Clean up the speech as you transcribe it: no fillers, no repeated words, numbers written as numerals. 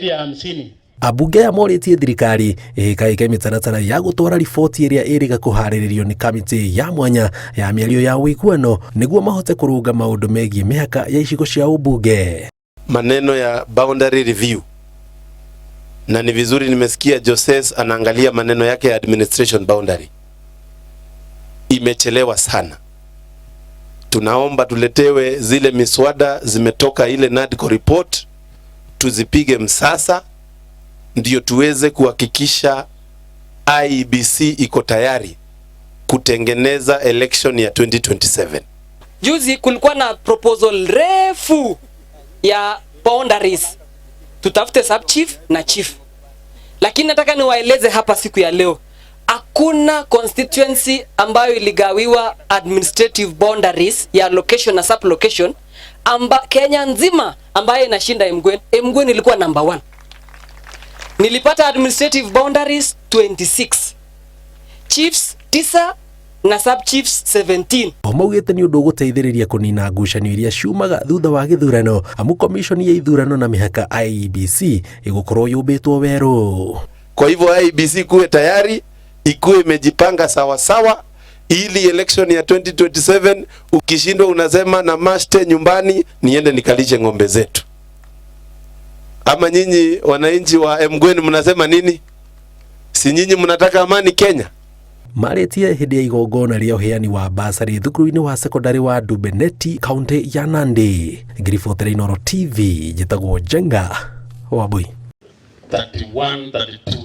zaidi ya 50. Abunge amoritie thirikari ikaika mitaratara ya gutwara riboti iria iriga kuhariririo ni kamiti ya mwanya ya miario ya wiguano niguo mahote kurunga maundu megie mihaka ya icigo cia ubunge. Maneno ya boundary review, na ni vizuri nimesikia Joses anaangalia maneno yake ya administration boundary. Imechelewa sana. Tunaomba tuletewe zile miswada zimetoka ile NADCO report, tuzipige msasa ndio tuweze kuhakikisha IEBC iko tayari kutengeneza election ya 2027. Juzi kulikuwa na proposal refu ya boundaries, tutafute sub chief na chief, lakini nataka niwaeleze hapa siku ya leo, hakuna constituency ambayo iligawiwa administrative boundaries ya location na sub location Kenya nzima ambaye inashinda Emgwen. Emgwen ilikuwa number 1. Nilipata administrative boundaries 26, chiefs 9 na sub chiefs 17. Omaugite ni undu guteithiriria kunina ngucanio iria ciumaga thutha wa githurano, amu komishoni ya ithurano na mihaka IEBC igukorwo yumbitwo weru. Kwa hivyo IEBC kuwe tayari, ikuwe imejipanga sawa sawa, ili election ya 2027 ukishindwa unasema na mashte nyumbani niende nikalishe ng'ombe zetu. Ama nyinyi wananchi wa Emgwen mnasema nini? Si nyinyi mnataka amani Kenya? Maretia hindi ya igongona ria uheani wa basari thukuru-ini wa sekondari wa Dubeneti, kaunti ya Nandi. Ngiribotere Inooro TV, njitagwo Njenga Wambui. 31, 32.